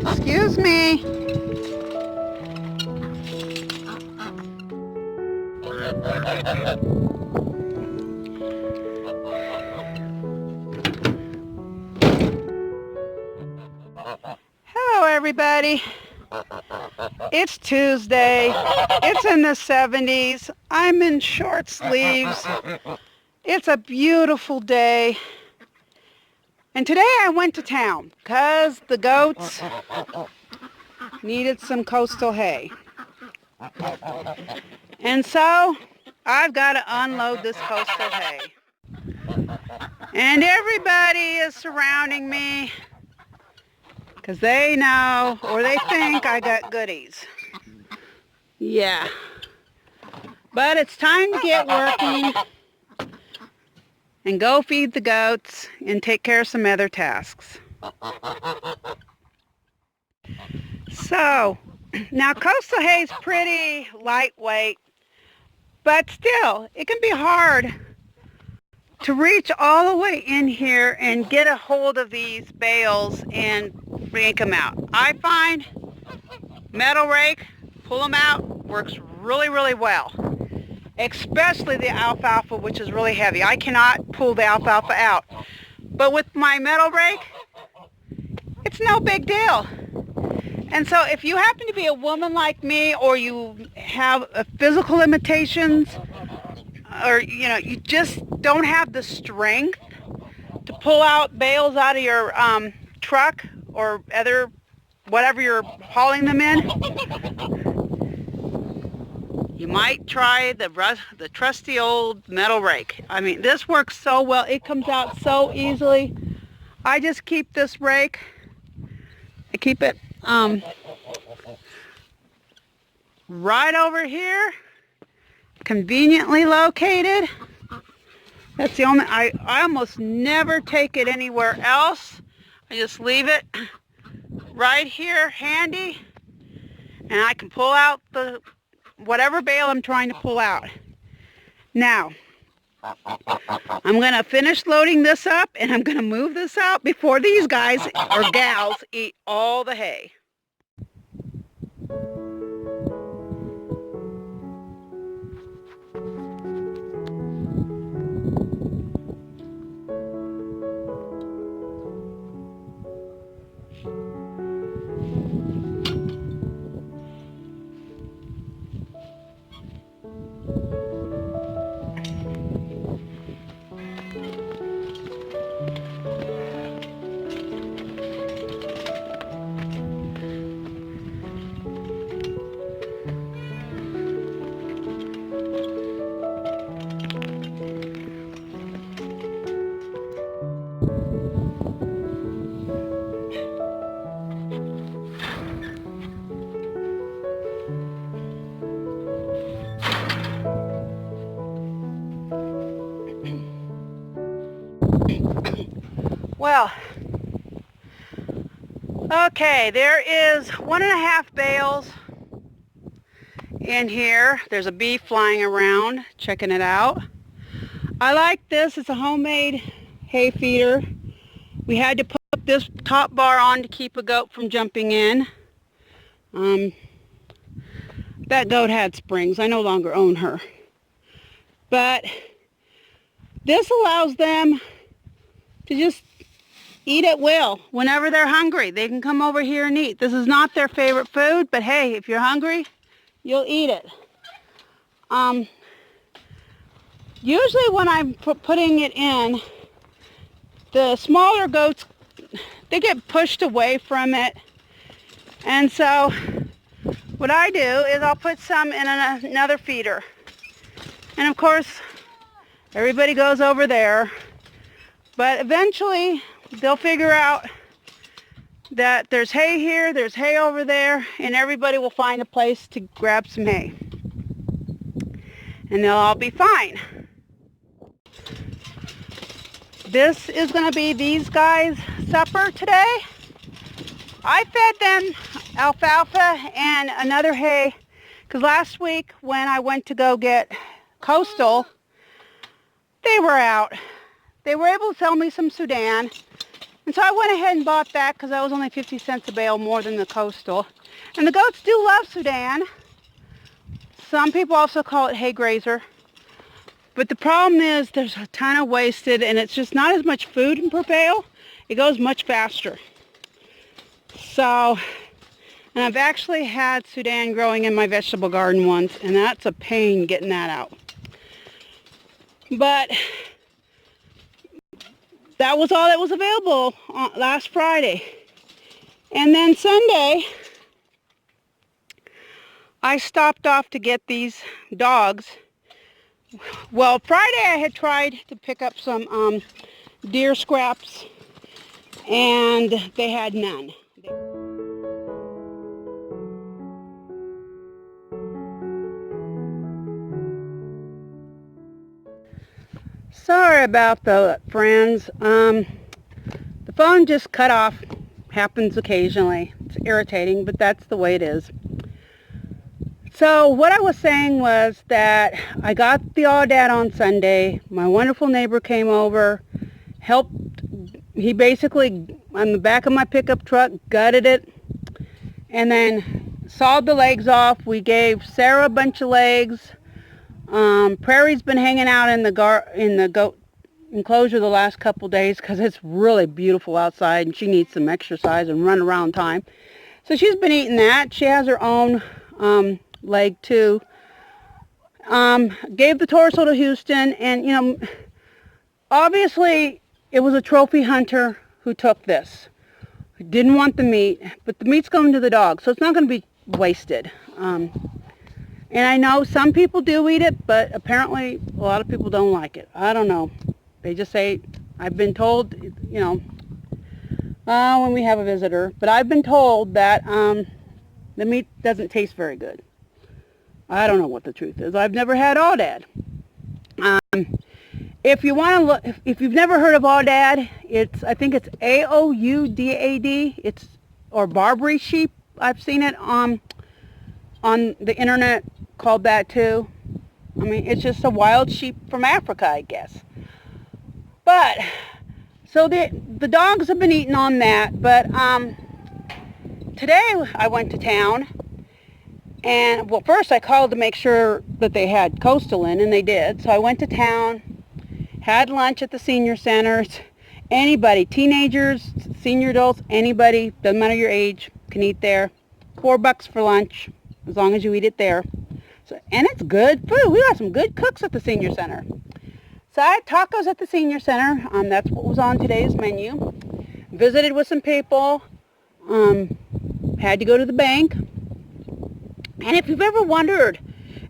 Excuse me. Hello, everybody. It's Tuesday. It's in the 70s. I'm in short sleeves. It's a beautiful day. And today I went to town because the goats needed some coastal hay. And so I've got to unload this coastal hay. And everybody is surrounding me because they know or they think I got goodies. Yeah. But it's time to get working and go feed the goats and take care of some other tasks. So, now coastal hay is pretty lightweight, but still, it can be hard to reach all the way in here and get a hold of these bales and yank them out. I find metal rake, pull them out, works really, really well. Especially the alfalfa, which is really heavy. I cannot pull the alfalfa out. But with my metal rake, it's no big deal. And so if you happen to be a woman like me, or you have physical limitations, or you just don't have the strength to pull out bales out of your truck or other whatever you're hauling them in, you might try the trusty old metal rake. I mean, this works so well. It comes out so easily. I just keep this rake. I keep it right over here, conveniently located. That's the only, I almost never take it anywhere else. I just leave it right here handy, and I can pull out the whatever bale I'm trying to pull out. Now, I'm going to finish loading this up, and I'm going to move this out before these guys or gals eat all the hay. Well, okay, there is 1.5 bales in here. There's a bee flying around, checking it out. I like this. It's a homemade hay feeder. We had to put this top bar on to keep a goat from jumping in. That goat had springs. I no longer own her. But this allows them to just eat at will. Whenever they're hungry, they can come over here and eat. This is not their favorite food, but hey, if you're hungry, you'll eat it. Usually when I'm putting it in, the smaller goats, they get pushed away from it. And so what I do is I'll put some in another feeder. And of course, everybody goes over there. But eventually, they'll figure out that there's hay here, there's hay over there, and everybody will find a place to grab some hay. And they'll all be fine. This is going to be these guys' supper today. I fed them alfalfa and another hay, because last week when I went to go get Coastal, they were out. They were able to sell me some Sudan, and so I went ahead and bought that because that was only 50 cents a bale more than the Coastal. And the goats do love Sudan. Some people also call it hay grazer. But the problem is there's a ton of wasted, and it's just not as much food per bale. It goes much faster. So, and I've actually had Sudan growing in my vegetable garden once, and that's a pain getting that out. But that was all that was available last Friday. And then Sunday, I stopped off to get these dogs. Well, Friday I had tried to pick up some deer scraps, and they had none. Sorry about that, friends. The phone just cut off. Happens occasionally. It's irritating, but that's the way it is. So what I was saying was that I got the aoudad on Sunday. My wonderful neighbor came over, helped. He basically, on the back of my pickup truck, gutted it, and then sawed the legs off. We gave Sarah a bunch of legs. Prairie's been hanging out in the goat enclosure the last couple days because it's really beautiful outside and she needs some exercise and run around time. So she's been eating that. She has her own leg too. Gave the torso to Houston, and you know, obviously it was a trophy hunter who took this. He didn't want the meat, but the meat's going to the dog, so it's not going to be wasted. And I know some people do eat it, but apparently a lot of people don't like it. I don't know. They just say, I've been told, you know, when we have a visitor, but I've been told that the meat doesn't taste very good. I don't know what the truth is. I've never had aoudad. If you want to look, if you've never heard of aoudad, I think it's A-O-U-D-A-D. It's, or Barbary sheep. I've seen it on the internet called that too. I mean, it's just a wild sheep from Africa, I guess. But so the dogs have been eating on that. But today I went to town, and well, first I called to make sure that they had Coastal in, and they did. So I went to town, had lunch at the senior centers. Anybody, teenagers, senior adults, anybody, doesn't matter your age, can eat there. $4 for lunch, as long as you eat it there. So, and it's good food. We got some good cooks at the senior center. So I had tacos at the senior center. That's what was on today's menu. Visited with some people. Had to go to the bank. And if you've ever wondered,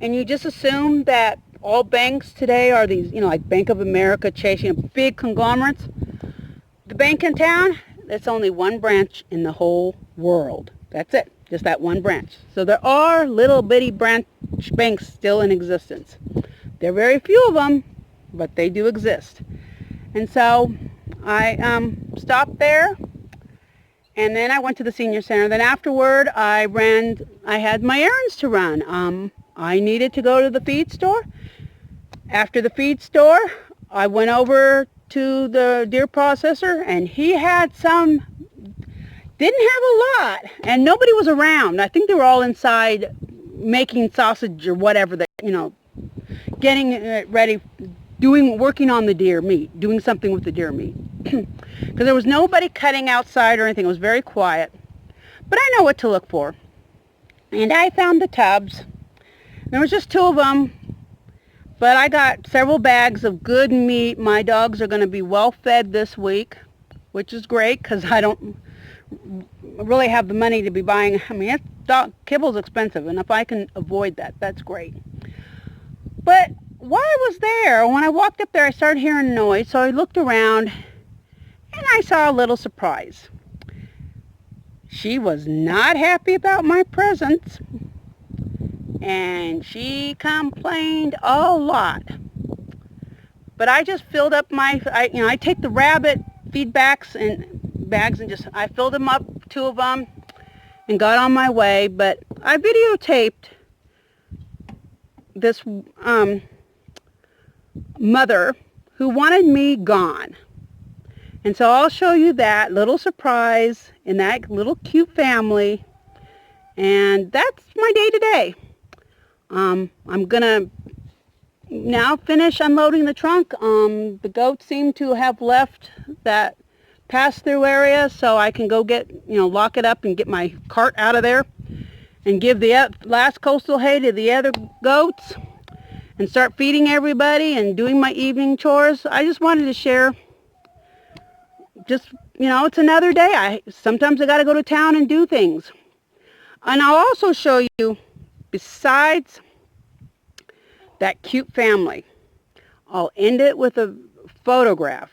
and you just assume that all banks today are these, you know, like Bank of America, Chase, you know, big conglomerates. The bank in town, it's only one branch in the whole world. That's it. Just that one branch. So there are little bitty branch banks still in existence. There are very few of them, but they do exist. And so I stopped there, and then I went to the senior center. Then afterward, I had my errands to run. I needed to go to the feed store. After the feed store, I went over to the deer processor, and he had some. Didn't have a lot, and nobody was around. I think they were all inside making sausage or whatever, that, you know, getting it ready, working on the deer meat, doing something with the deer meat. Because there was nobody cutting outside or anything. It was very quiet. But I know what to look for. And I found the tubs. There was just 2 of them, but I got several bags of good meat. My dogs are going to be well fed this week, which is great because I don't really have the money to be buying. I mean, dog kibble's expensive, and if I can avoid that, that's great. But while I was there, when I walked up there, I started hearing noise, so I looked around, and and I saw a little surprise. She was not happy about my presence, and she complained a lot. But I just filled up I take the rabbit feedbacks and bags and I filled them up, 2 of them, and got on my way. But I videotaped this mother who wanted me gone. And so I'll show you that little surprise in that little cute family. And that's my day today. I'm going to now finish unloading the trunk. The goats seem to have left that pass-through area, so I can go get, lock it up and get my cart out of there and give the last coastal hay to the other goats and start feeding everybody and doing my evening chores. I just wanted to share, it's another day. Sometimes I got to go to town and do things. And I'll also show you, besides that cute family, I'll end it with a photograph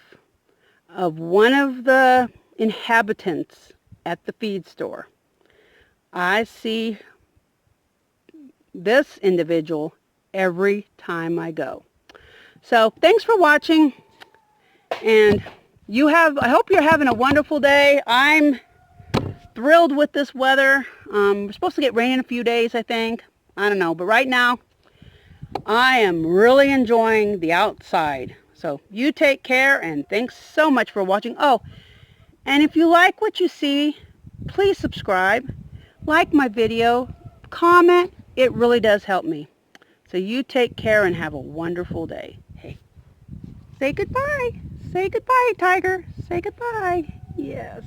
of one of the inhabitants at the feed store. I see this individual every time I go. So thanks for watching, and I hope you're having a wonderful day. I'm thrilled with this weather. We're supposed to get rain in a few days, I think. I don't know, but right now I am really enjoying the outside. So you take care, and thanks so much for watching. Oh, and if you like what you see, please subscribe, like my video, comment. It really does help me. So you take care and have a wonderful day. Hey, say goodbye. Say goodbye, Tiger. Say goodbye. Yes.